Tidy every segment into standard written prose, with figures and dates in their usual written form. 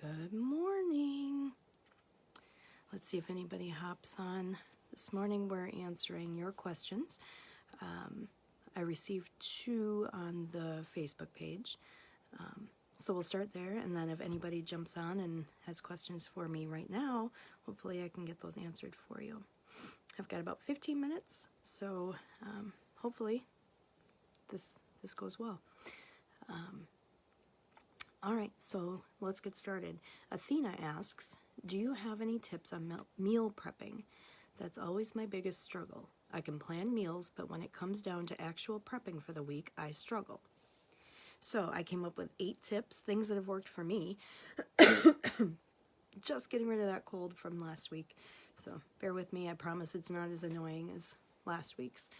Good morning. Let's see if anybody hops on. This morning we're answering your questions. I received 2 on the Facebook page. So we'll start there, and then if anybody jumps on and has questions for me right now, hopefully I can get those answered for you. I've got about 15 minutes, so hopefully this goes well. All right, so let's get started. Athena asks, do you have any tips on meal prepping? That's always my biggest struggle. I can plan meals, but when it comes down to actual prepping for the week, I struggle. So I came up with 8 tips, things that have worked for me. Just getting rid of that cold from last week. So bear with me, I promise it's not as annoying as last week's.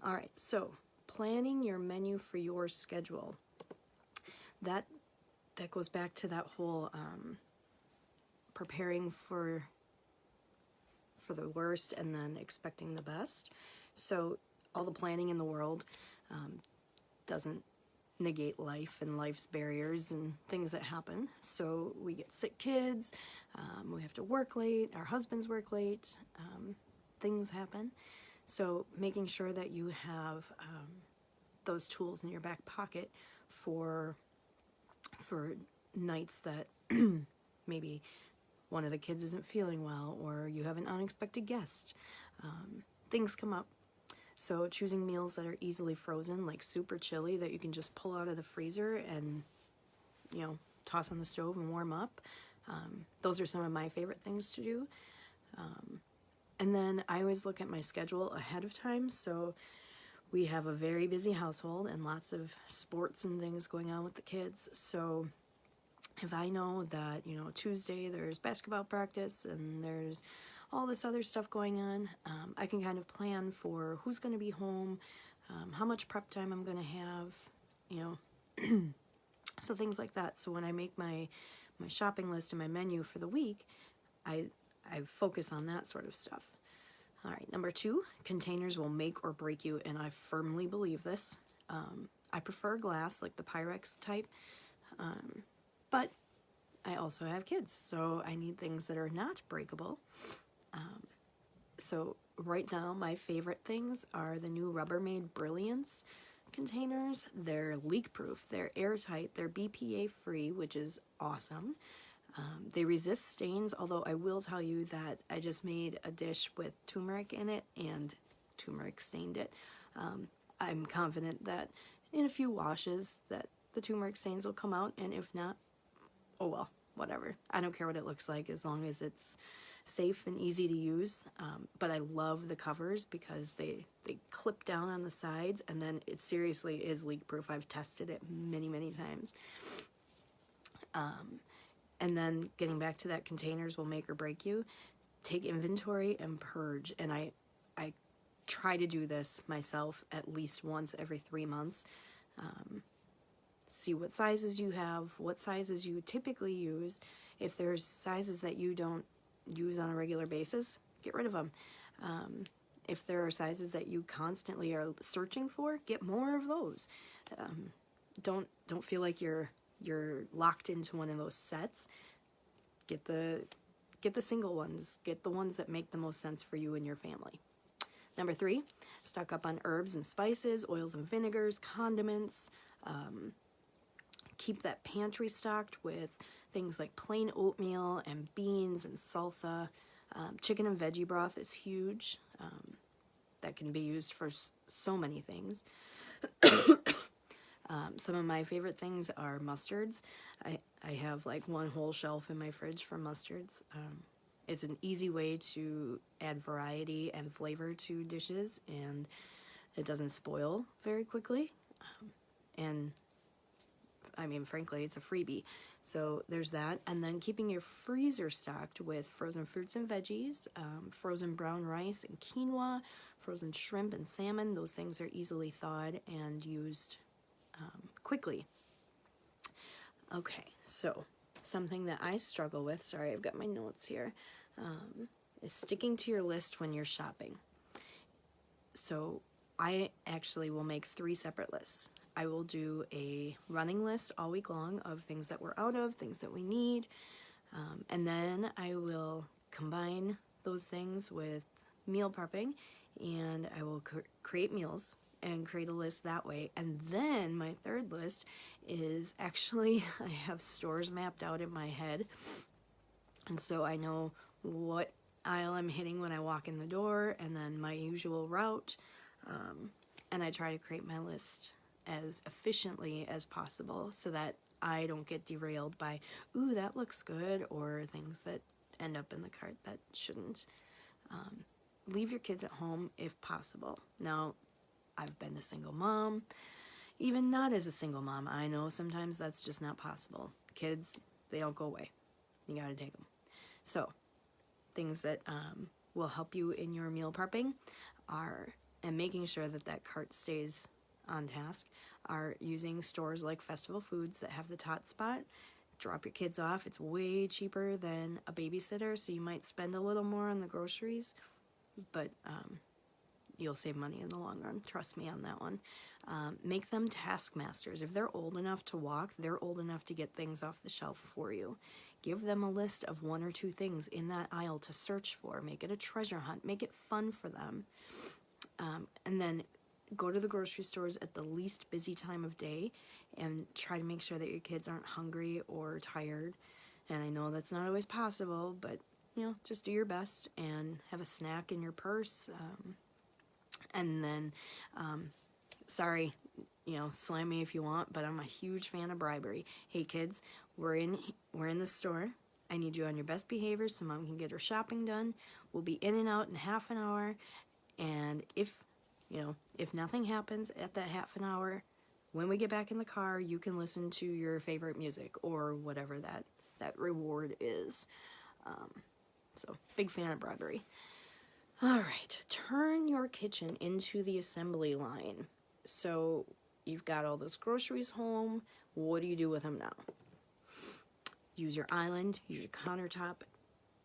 All right, so planning your menu for your schedule. That goes back to that whole preparing for the worst and then expecting the best. So all the planning in the world doesn't negate life and life's barriers and things that happen. So we get sick kids, we have to work late, our husbands work late, things happen. So making sure that you have those tools in your back pocket for nights that maybe one of the kids isn't feeling well, or you have an unexpected guest. Things come up. So choosing meals that are easily frozen, like super chili, that you can just pull out of the freezer and, toss on the stove and warm up. Those are some of my favorite things to do. And then I always look at my schedule ahead of time. So we have a very busy household and lots of sports and things going on with the kids. So if I know that, Tuesday there's basketball practice and there's all this other stuff going on, I can kind of plan for who's going to be home, how much prep time I'm going to have, so things like that. So when I make my shopping list and my menu for the week, I focus on that sort of stuff. All right, number 2, containers will make or break you, and I firmly believe this. I prefer glass, like the Pyrex type, but I also have kids, so I need things that are not breakable. So right now, my favorite things are the new Rubbermaid Brilliance containers. They're leak-proof, they're airtight, they're BPA-free, which is awesome. They resist stains, although I will tell you that I just made a dish with turmeric in it, and turmeric stained it. I'm confident that in a few washes that the turmeric stains will come out, and if not, oh well, whatever. I don't care what it looks like as long as it's safe and easy to use. But I love the covers because they clip down on the sides, and then it seriously is leak-proof. I've tested it many, many times. And then getting back to that containers will make or break you. Take inventory and purge. And I try to do this myself at least once every 3 months. See what sizes you have, what sizes you typically use. If there's sizes that you don't use on a regular basis, get rid of them. If there are sizes that you constantly are searching for, get more of those. Don't feel like you're locked into one of those sets. Get the single ones. Get the ones that make the most sense for you and your family. Number 3, stock up on herbs and spices, oils and vinegars, condiments. Keep that pantry stocked with things like plain oatmeal and beans and salsa. Chicken and veggie broth is huge. That can be used for so many things. Some of my favorite things are mustards. I have like one whole shelf in my fridge for mustards. It's an easy way to add variety and flavor to dishes, and it doesn't spoil very quickly. And I mean, frankly, it's a freebie. So there's that. And then keeping your freezer stocked with frozen fruits and veggies, frozen brown rice and quinoa, frozen shrimp and salmon. Those things are easily thawed and used quickly. Okay, so something that I struggle with, sorry, I've got my notes here, is sticking to your list when you're shopping. So I actually will make 3 separate lists. I will do a running list all week long of things that we're out of, things that we need, And then I will combine those things with meal prepping, and I will create meals and create a list that way. And then my third list is actually, I have stores mapped out in my head, and so I know what aisle I'm hitting when I walk in the door, and then my usual route, and I try to create my list as efficiently as possible so that I don't get derailed by, ooh, that looks good, or things that end up in the cart that shouldn't. Leave your kids at home if possible. Now, I've been a single mom. Even not as a single mom, I know sometimes that's just not possible. Kids, they don't go away. You gotta take them. So, things that will help you in your meal prepping are, and making sure that that cart stays on task, are using stores like Festival Foods that have the tot spot. Drop your kids off. It's way cheaper than a babysitter, so you might spend a little more on the groceries, but you'll save money in the long run. Trust me on that one. Make them taskmasters. If they're old enough to walk, they're old enough to get things off the shelf for you. Give them a list of 1 or 2 things in that aisle to search for. Make it a treasure hunt. Make it fun for them. And then go to the grocery stores at the least busy time of day and try to make sure that your kids aren't hungry or tired. And I know that's not always possible, but, just do your best and have a snack in your purse. And then, sorry, slam me if you want, but I'm a huge fan of bribery. Hey kids, we're in the store. I need you on your best behavior so mom can get her shopping done. We'll be in and out in half an hour. And if nothing happens at that half an hour, when we get back in the car, you can listen to your favorite music or whatever that reward is. So, big fan of bribery. All right, turn your kitchen into the assembly line. So, you've got all those groceries home. What do you do with them now? Use your island, use your countertop,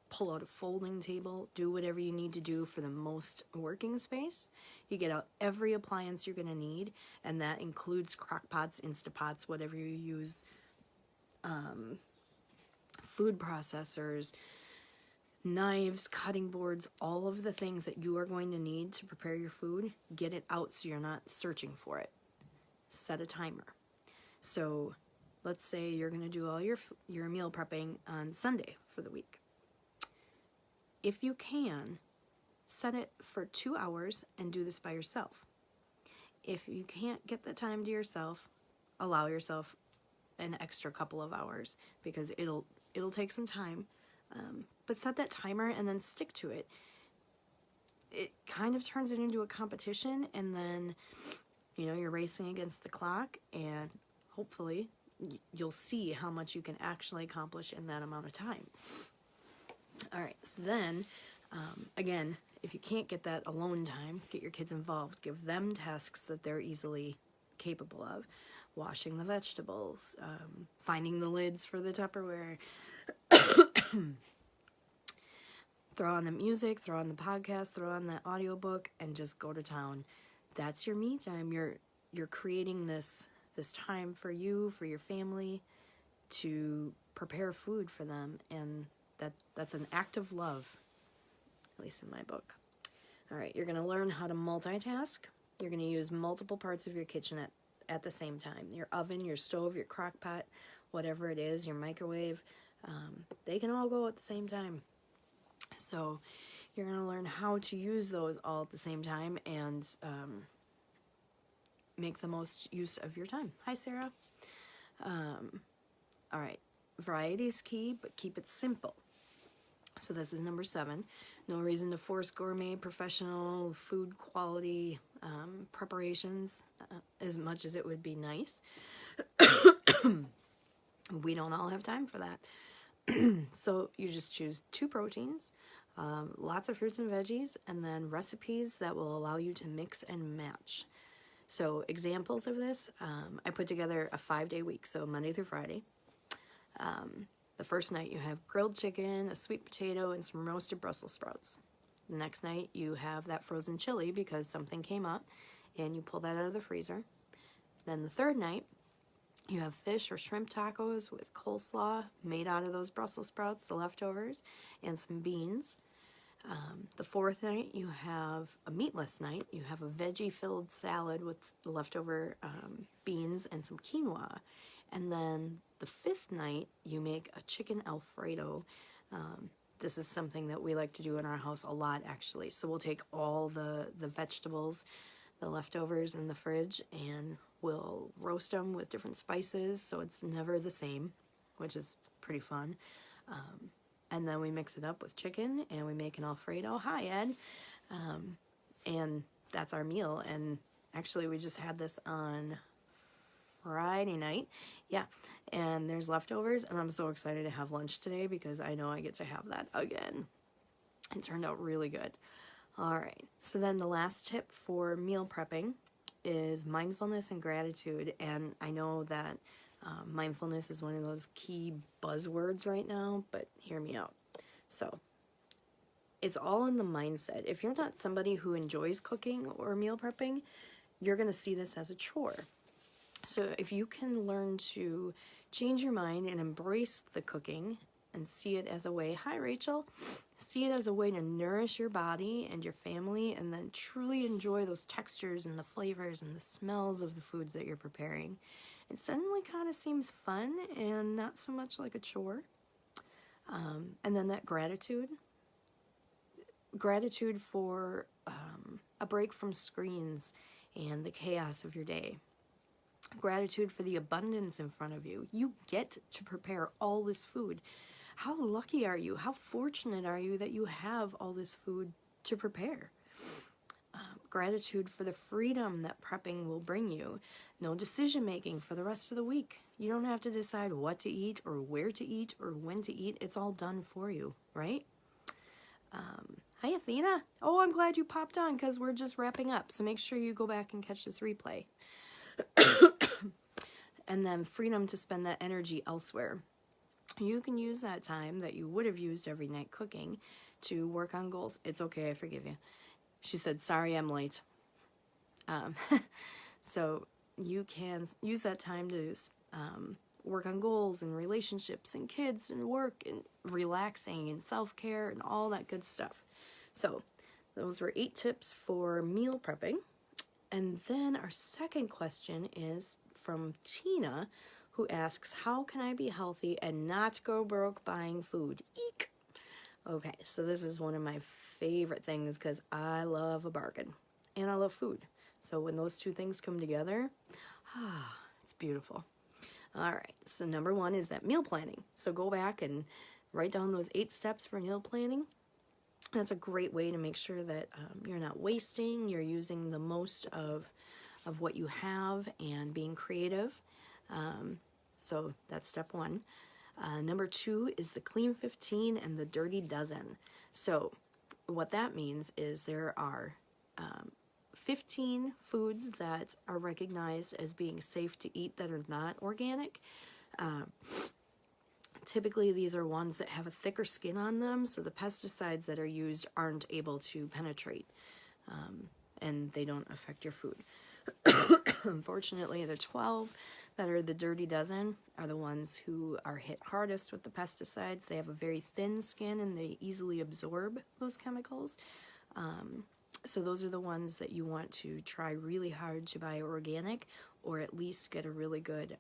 pull out a folding table, do whatever you need to do for the most working space. You get out every appliance you're going to need, and that includes crock pots, Instapots, whatever you use, food processors, knives, cutting boards, all of the things that you are going to need to prepare your food. Get it out so you're not searching for it. Set a timer. So let's say you're going to do all your meal prepping on Sunday for the week. If you can, set it for 2 hours and do this by yourself. If you can't get the time to yourself, allow yourself an extra couple of hours because it'll take some time. But set that timer and then stick to it. It kind of turns it into a competition, and then you're racing against the clock, and hopefully you'll see how much you can actually accomplish in that amount of time. All right, so then, again, if you can't get that alone time, get your kids involved. Give them tasks that they're easily capable of. Washing the vegetables, finding the lids for the Tupperware. Throw on the music, throw on the podcast, throw on the audiobook, and just go to town. That's your me time. You're creating this time for you, for your family, to prepare food for them, and that's an act of love, at least in my book. All right, you're going to learn how to multitask. You're going to use multiple parts of your kitchen at the same time. Your oven, your stove, your crock pot, whatever it is, your microwave, they can all go at the same time. So you're going to learn how to use those all at the same time and make the most use of your time. Hi, Sarah. All right. Variety is key, but keep it simple. So this is number 7. No reason to force gourmet, professional, food quality preparations as much as it would be nice. We don't all have time for that. So you just choose 2 proteins, lots of fruits and veggies, and then recipes that will allow you to mix and match. So examples of this, I put together a 5-day week, so Monday through Friday. The first night you have grilled chicken, a sweet potato, and some roasted Brussels sprouts. The next night you have that frozen chili because something came up, and you pull that out of the freezer. Then the third night You have fish or shrimp tacos with coleslaw made out of those Brussels sprouts, the leftovers, and some beans. The fourth night, you have a meatless night. You have a veggie-filled salad with leftover beans and some quinoa. And then the fifth night, you make a chicken Alfredo. This is something that we like to do in our house a lot, actually. So we'll take all the vegetables, the leftovers in the fridge, and we'll roast them with different spices so it's never the same, which is pretty fun. And then we mix it up with chicken and we make an Alfredo. Hi, Ed. And that's our meal. And actually, we just had this on Friday night. Yeah. And there's leftovers. And I'm so excited to have lunch today because I know I get to have that again. It turned out really good. All right. So then the last tip for meal prepping is mindfulness and gratitude. And I know that mindfulness is one of those key buzzwords right now, but hear me out. So it's all in the mindset. If you're not somebody who enjoys cooking or meal prepping, you're going to see this as a chore. So if you can learn to change your mind and embrace the cooking and see it as a way, hi Rachel, see it as a way to nourish your body and your family, and then truly enjoy those textures and the flavors and the smells of the foods that you're preparing, it suddenly kind of seems fun and not so much like a chore. And then that gratitude for a break from screens and the chaos of your day. Gratitude for the abundance in front of you. You get to prepare all this food. How lucky are you? How fortunate are you that you have all this food to prepare? Gratitude for the freedom that prepping will bring you. No decision making for the rest of the week. You don't have to decide what to eat or where to eat or when to eat. It's all done for you, right? Hi, Athena. Oh, I'm glad you popped on because we're just wrapping up. So make sure you go back and catch this replay. And then freedom to spend that energy elsewhere. You can use that time that you would have used every night cooking to work on goals. It's okay, I forgive you. She said, sorry, I'm late. So you can use that time to work on goals and relationships and kids and work and relaxing and self-care and all that good stuff. So those were 8 tips for meal prepping. And then our second question is from Tina, who asks, how can I be healthy and not go broke buying food? Eek! Okay, so this is one of my favorite things because I love a bargain and I love food. So when those two things come together, it's beautiful. All right, so number 1 is that meal planning. So go back and write down those 8 steps for meal planning. That's a great way to make sure that you're not wasting, you're using the most of what you have and being creative. So that's step 1. Number 2 is the Clean 15 and the Dirty Dozen. So what that means is there are 15 foods that are recognized as being safe to eat that are not organic. Typically, these are ones that have a thicker skin on them, so the pesticides that are used aren't able to penetrate, and they don't affect your food. Unfortunately, the 12 that are the Dirty Dozen are the ones who are hit hardest with the pesticides. They have a very thin skin, and they easily absorb those chemicals. So those are the ones that you want to try really hard to buy organic, or at least get a really good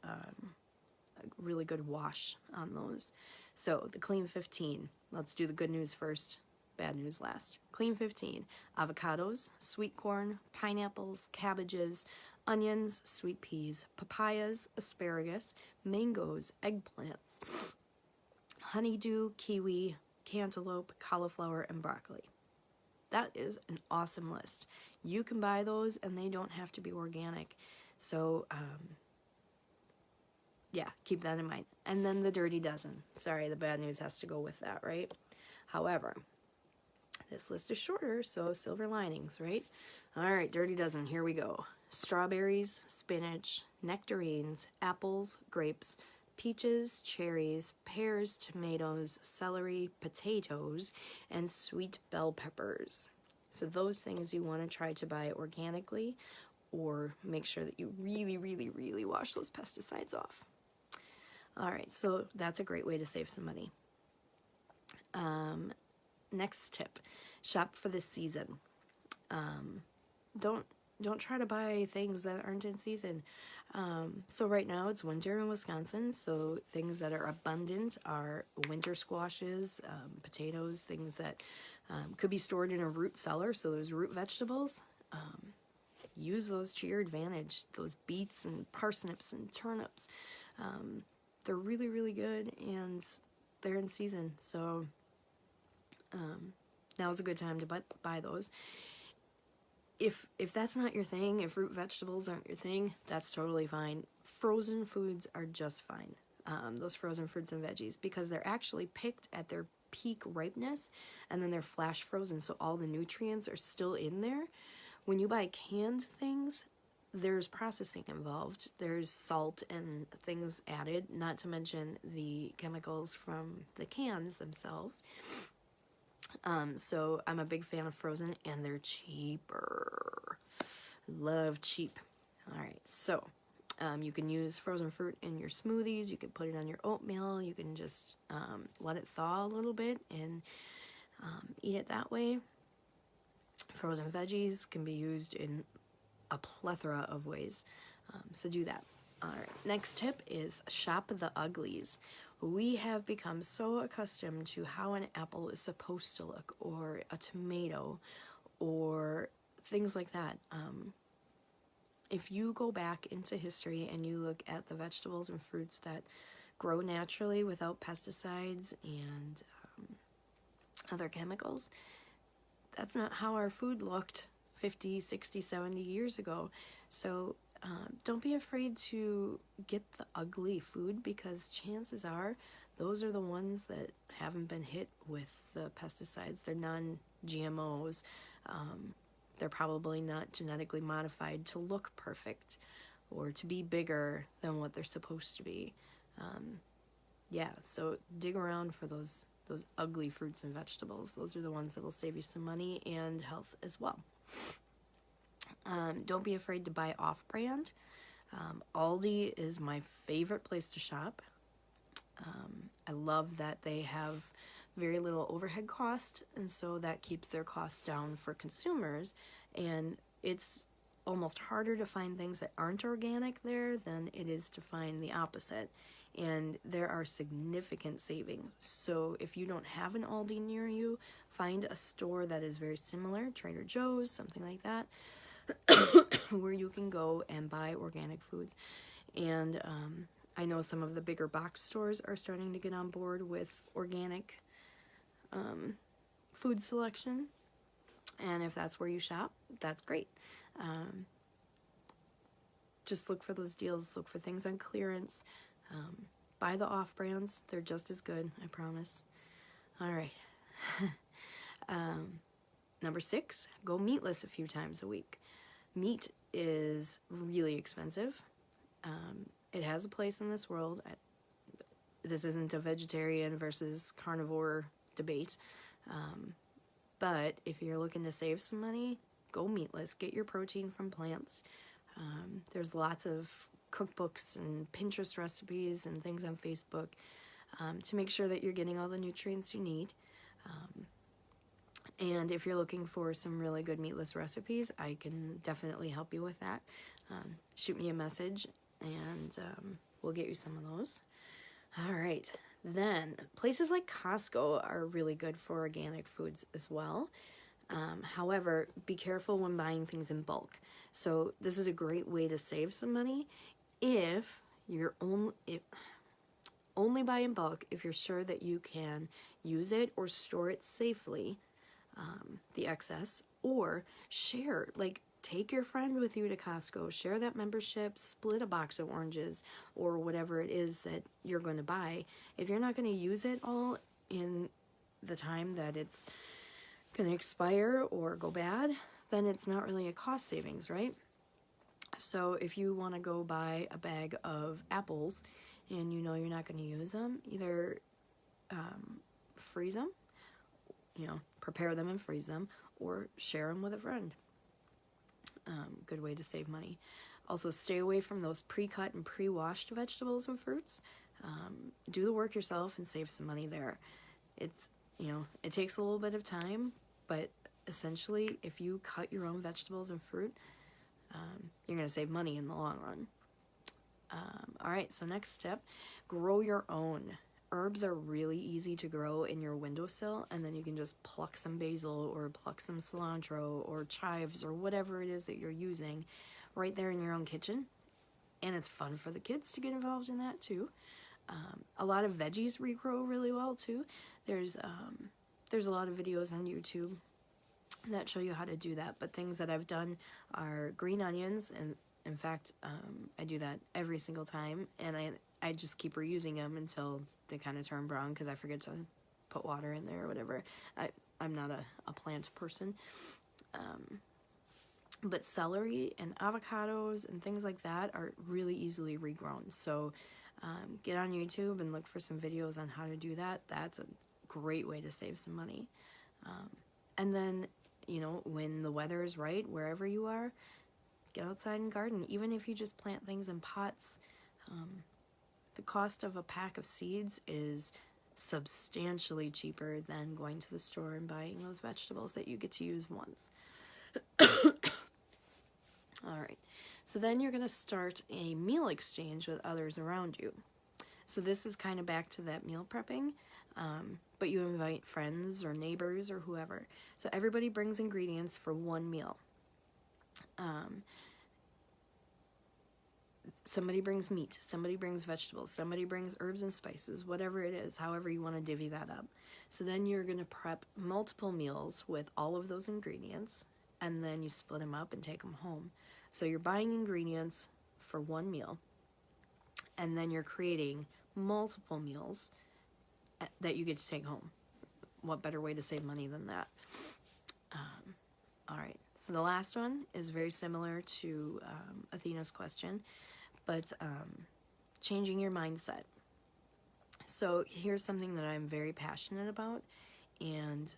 wash on those. So the Clean 15, let's do the good news first, bad news last. Clean 15, avocados, sweet corn, pineapples, cabbages, onions, sweet peas, papayas, asparagus, mangoes, eggplants, honeydew, kiwi, cantaloupe, cauliflower, and broccoli. That is an awesome list. You can buy those and they don't have to be organic. So, yeah, keep that in mind. And then the Dirty Dozen. Sorry, the bad news has to go with that, right? However, this list is shorter, so silver linings, right? All right, Dirty Dozen, here we go. Strawberries, spinach, nectarines, apples, grapes, peaches, cherries, pears, tomatoes, celery, potatoes, and sweet bell peppers. So those things you want to try to buy organically or make sure that you really, really, really wash those pesticides off. All right, so that's a great way to save some money. Next tip, shop for the season. Don't try to buy things that aren't in season. So right now it's winter in Wisconsin, so things that are abundant are winter squashes, potatoes, things that could be stored in a root cellar, so those root vegetables. Use those to your advantage. Those beets and parsnips and turnips. They're really, really good, and they're in season, so now's a good time to buy those. If that's not your thing, if root vegetables aren't your thing, that's totally fine. Frozen foods are just fine. Those frozen fruits and veggies, because they're actually picked at their peak ripeness, and then they're flash frozen, so all the nutrients are still in there. When you buy canned things, there's processing involved. There's salt and things added, not to mention the chemicals from the cans themselves. So I'm a big fan of frozen, and they're cheaper. Love cheap. All right, so you can use frozen fruit in your smoothies. You can put it on your oatmeal. You can just let it thaw a little bit and eat it that way. Frozen veggies can be used in a plethora of ways, so do that. All right, next tip is shop the uglies. We have become so accustomed to how an apple is supposed to look, or a tomato, or things like that. If you go back into history and you look at the vegetables and fruits that grow naturally without pesticides and other chemicals, that's not how our food looked 50, 60, 70 years ago. So don't be afraid to get the ugly food, because chances are those are the ones that haven't been hit with the pesticides. They're non-GMOs. They're probably not genetically modified to look perfect or to be bigger than what they're supposed to be. Yeah, so dig around for those ugly fruits and vegetables. Those are the ones that will save you some money and health as well. Don't be afraid to buy off-brand. Aldi is my favorite place to shop. I love that they have very little overhead cost, and so that keeps their costs down for consumers. And it's almost harder to find things that aren't organic there than it is to find the opposite. And there are significant savings. So if you don't have an Aldi near you, find a store that is very similar, Trader Joe's, something like that, where you can go and buy organic foods. And I know some of the bigger box stores are starting to get on board with organic food selection. And if that's where you shop, that's great. Just look for those deals, look for things on clearance. Buy the off-brands. They're just as good, I promise. All right. Number 6, go meatless a few times a week. Meat is really expensive. It has a place in this world. This isn't a vegetarian versus carnivore debate. But if you're looking to save some money, go meatless. Get your protein from plants. There's lots of cookbooks and Pinterest recipes and things on Facebook to make sure that you're getting all the nutrients you need. And if you're looking for some really good meatless recipes, I can definitely help you with that. Shoot me a message and we'll get you some of those. All right. Then places like Costco are really good for organic foods as well. However, be careful when buying things in bulk. So this is a great way to save some money if you're only buy in bulk if you're sure that you can use it or store it safely, the excess, or share. Like, take your friend with you to Costco, share that membership, split a box of oranges or whatever it is that you're going to buy. If you're not going to use it all in the time that it's going to expire or go bad, then it's not really a cost savings, right? So if you want to go buy a bag of apples and you know you're not going to use them, either freeze them, prepare them and freeze them, or share them with a friend. Good way to save money. Also, stay away from those pre-cut and pre-washed vegetables and fruits. Do the work yourself and save some money there. It's, it takes a little bit of time, but essentially, if you cut your own vegetables and fruit, you're going to save money in the long run. All right, so next step, grow your own. Herbs are really easy to grow in your windowsill, and then you can just pluck some basil or pluck some cilantro or chives or whatever it is that you're using right there in your own kitchen. And it's fun for the kids to get involved in that too. A lot of veggies regrow really well too. There's a lot of videos on YouTube that show you how to do that, but things that I've done are green onions, and in fact, I do that every single time, and I just keep reusing them until they kind of turn brown because I forget to put water in there or whatever. I'm not a plant person. But celery and avocados and things like that are really easily regrown. So get on YouTube and look for some videos on how to do that. That's a great way to save some money. And then, when the weather is right, wherever you are, get outside and garden. Even if you just plant things in pots, the cost of a pack of seeds is substantially cheaper than going to the store and buying those vegetables that you get to use once. All right, so then you're going to start a meal exchange with others around you. So this is kind of back to that meal prepping, but you invite friends or neighbors or whoever. So everybody brings ingredients for one meal. Somebody brings meat, somebody brings vegetables, somebody brings herbs and spices, whatever it is, however you want to divvy that up. So then you're going to prep multiple meals with all of those ingredients, and then you split them up and take them home. So you're buying ingredients for one meal, and then you're creating multiple meals that you get to take home. What better way to save money than that? All right, so the last one is very similar to Athena's question, but changing your mindset. So here's something that I'm very passionate about, and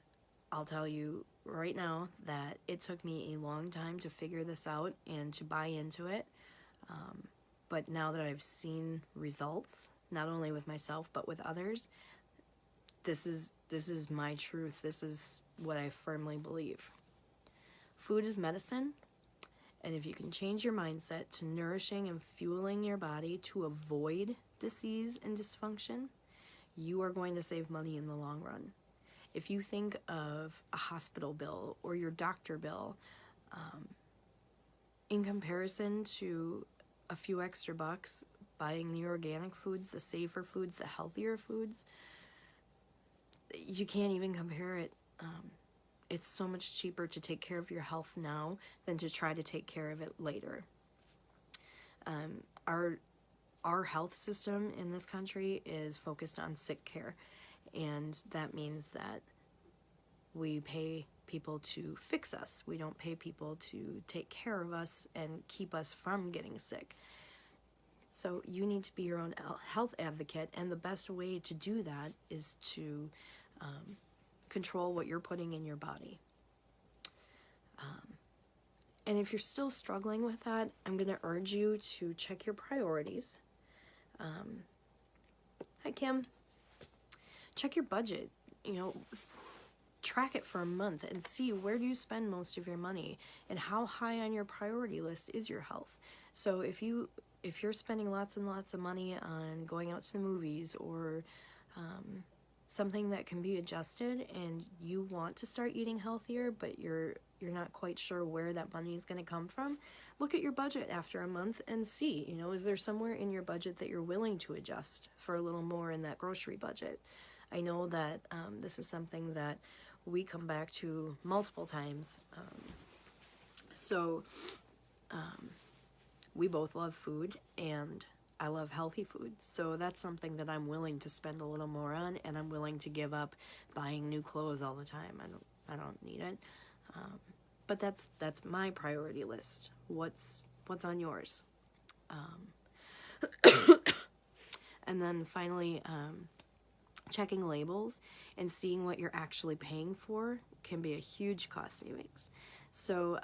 I'll tell you right now that it took me a long time to figure this out and to buy into it. But now that I've seen results, not only with myself but with others, this is my truth. This is what I firmly believe. Food is medicine, and if you can change your mindset to nourishing and fueling your body to avoid disease and dysfunction, you are going to save money in the long run. If you think of a hospital bill or your doctor bill, in comparison to a few extra bucks buying the organic foods, the safer foods, the healthier foods, you can't even compare it. It's so much cheaper to take care of your health now than to try to take care of it later. Our health system in this country is focused on sick care, and that means that we pay people to fix us. We don't pay people to take care of us and keep us from getting sick. So you need to be your own health advocate, and the best way to do that is to control what you're putting in your body. And if you're still struggling with that, I'm going to urge you to check your priorities. Hi, Kim. Check your budget. Track it for a month and see where do you spend most of your money and how high on your priority list is your health. So if you're spending lots and lots of money on going out to the movies or something that can be adjusted, and you want to start eating healthier, but you're not quite sure where that money is going to come from, look at your budget after a month and see, is there somewhere in your budget that you're willing to adjust for a little more in that grocery budget? I know that this is something that we come back to multiple times. We both love food, and I love healthy food, so that's something that I'm willing to spend a little more on, and I'm willing to give up buying new clothes all the time. I don't need it, but that's my priority list. What's on yours? And then finally, checking labels and seeing what you're actually paying for can be a huge cost savings. So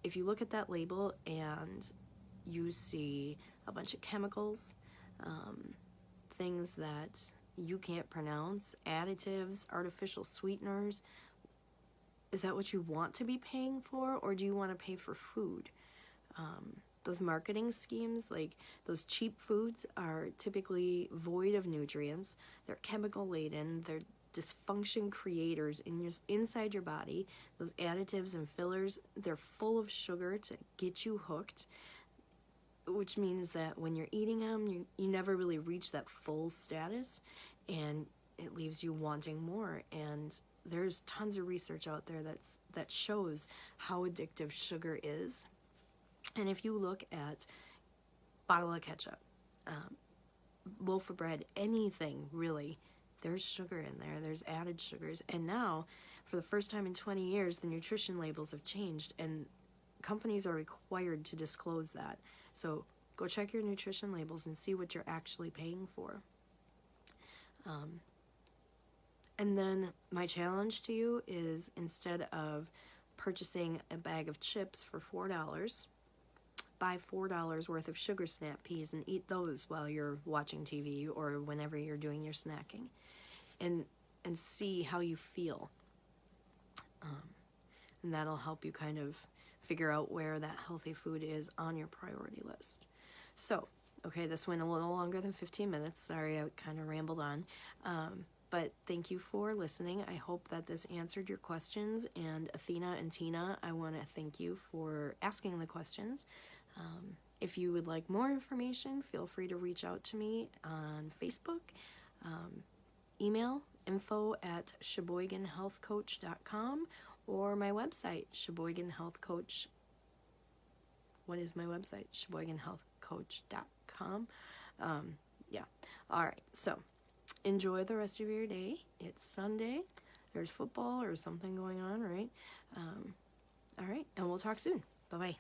if you look at that label and you see a bunch of chemicals, things that you can't pronounce, additives, artificial sweeteners, is that what you want to be paying for, or do you want to pay for food? Those marketing schemes, like those cheap foods, are typically void of nutrients. They're chemical laden. They're dysfunction creators inside your body. Those additives and fillers, they're full of sugar to get you hooked, which means that when you're eating them, you never really reach that full status, and it leaves you wanting more. And there's tons of research out there that shows how addictive sugar is. And if you look at bottle of ketchup, loaf of bread, anything really, there's sugar in there, there's added sugars. And now, for the first time in 20 years, the nutrition labels have changed, and companies are required to disclose that. So go check your nutrition labels and see what you're actually paying for. And then my challenge to you is, instead of purchasing a bag of chips for $4, buy $4 worth of Sugar Snap Peas and eat those while you're watching TV or whenever you're doing your snacking, and see how you feel. And that'll help you kind of figure out where that healthy food is on your priority list. So, okay, this went a little longer than 15 minutes. Sorry, I kind of rambled on. But thank you for listening. I hope that this answered your questions. And Athena and Tina, I want to thank you for asking the questions. If you would like more information, feel free to reach out to me on Facebook. Email info@sheboyganhealthcoach.com, or my website, Sheboygan Health Coach. What is my website? SheboyganHealthCoach.com. Yeah. All right. So enjoy the rest of your day. It's Sunday. There's football or something going on, right? All right. And we'll talk soon. Bye-bye.